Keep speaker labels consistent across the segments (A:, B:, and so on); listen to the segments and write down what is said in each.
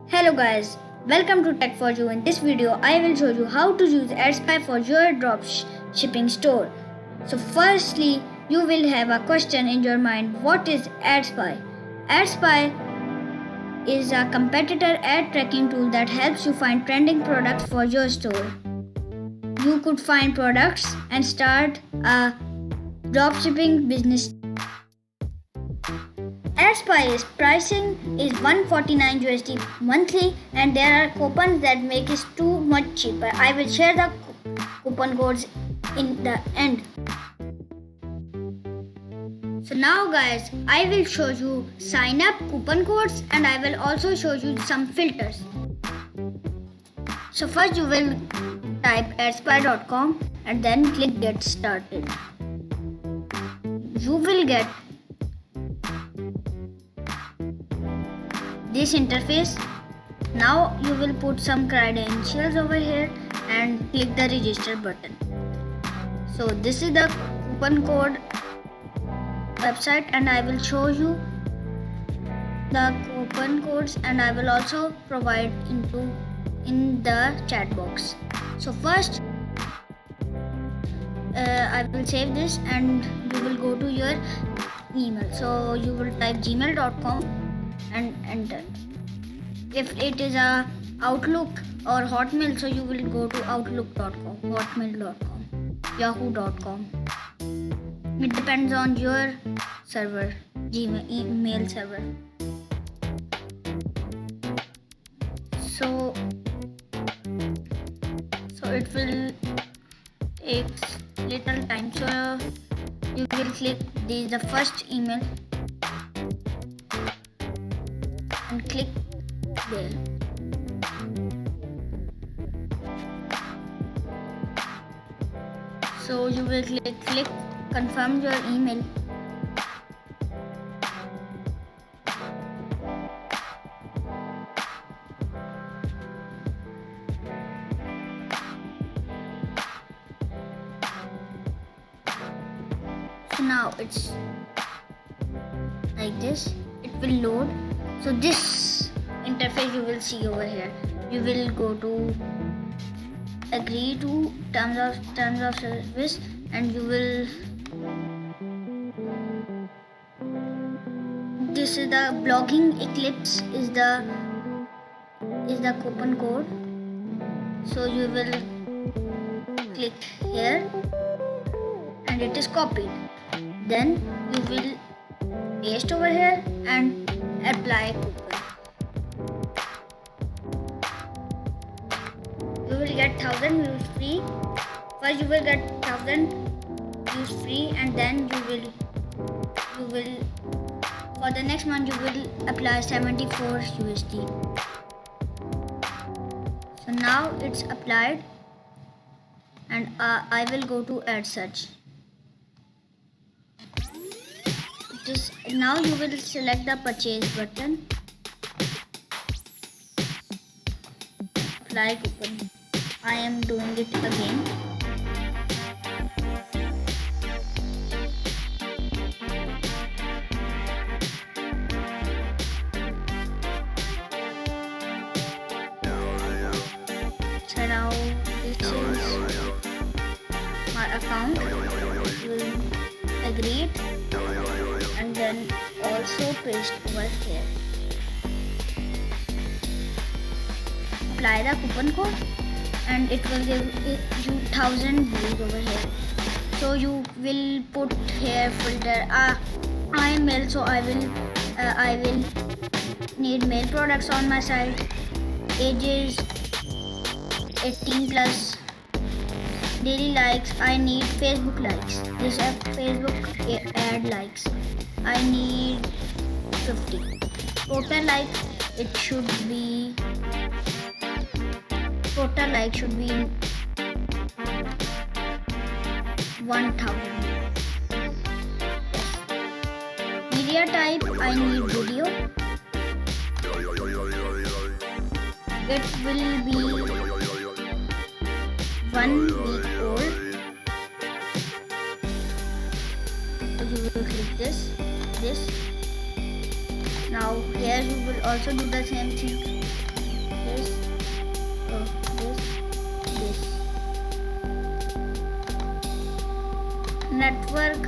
A: Hello guys, welcome to Tech4. In this video, I will show you how to use Adspy for your dropshipping store. So firstly, you will have a question in your mind, what is Adspy? Adspy is a competitor ad tracking tool that helps you find trending products for your store. You could find products and start a dropshipping business. Adspy's pricing is $149 USD monthly, and there are coupons that make it too much cheaper. I will share the coupon codes in the end. So now guys, I will show you sign up coupon codes and I will also show you some filters. So first you will type adspy.com and then click get started. You will get this interface. Now you will put some credentials over here and click the register button. So this is the coupon code website and I will show you the coupon codes and I will also provide in the chat box. So first I will save this and you will go to your email. So you will type gmail.com and enter. If it is a Outlook or Hotmail, so you will go to outlook.com, hotmail.com, yahoo.com. It depends on your server, Gmail email server. So it will take little time. So you will click the first email and click there. So you will click confirm your email. So now it's like this. It will load. So this interface you will see over here. You will go to agree to terms of service and you will, this is the blogging eclipse is the coupon code. So you will click here and it is copied. Then you will paste over here and apply coupon. You will get 1000 views free. First you will get 1000 views free and then you will for the next month you will apply 74 USD. So now it's applied and I will go to ad search. Now you will select the purchase button, apply coupon. I am doing it again. So now this is my account. Will agree it and then also paste over here. Apply the coupon code and it will give you 1000 views over here. So you will put here filter. I am male, so I will need male products on my site. Ages 18 plus. Daily likes, I need Facebook likes. This is Facebook ad likes. I need 50. Total like it should be. Total like should be 1000. Media type, I need video. It will be 1 week old. So you will click this. Now here you will also do the same thing. this, this network,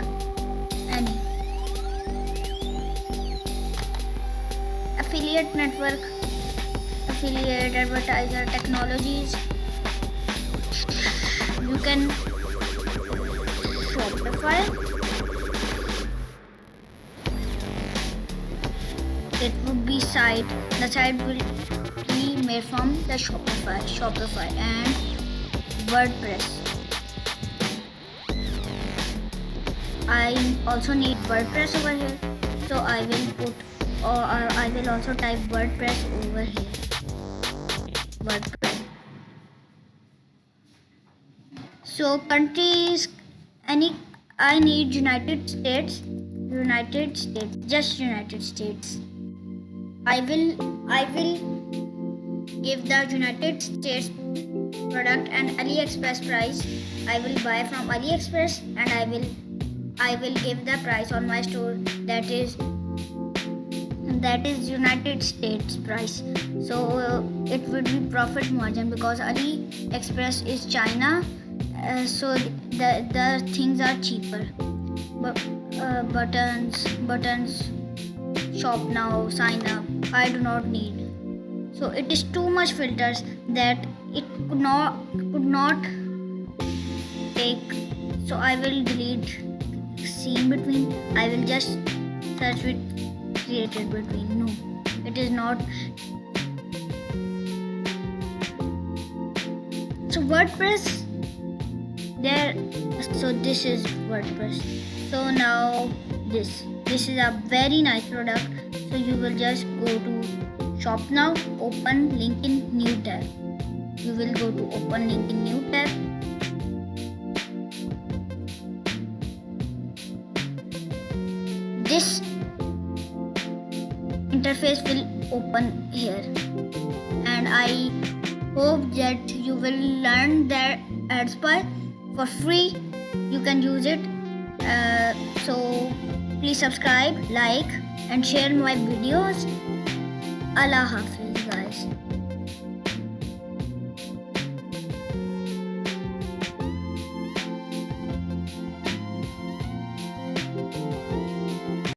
A: any affiliate network, affiliate, advertiser, technologies. You can Shopify. It would be site. The site will be made from the Shopify and WordPress. I also need WordPress over here, so I will put, or I will also type WordPress over here. WordPress. So countries, I need United States, just United States. I will give the United States product and AliExpress price. I will buy from AliExpress and I will give the price on my store, that is United States price. So it would be profit margin because AliExpress is China, so the things are cheaper. Buttons, shop now, sign up, I do not need. So it is too much filters that it could not take. So I will delete see in between. I will just search with created between. No, it is not. So WordPress there. So this is WordPress. So now this is a very nice product. So you will just go to shop now, open link in new tab. You will go to open link in new tab. This interface will open here, and I hope that you will learn that Adspy for free. You can use it. So please subscribe, like and share my videos. Allah Hafiz guys.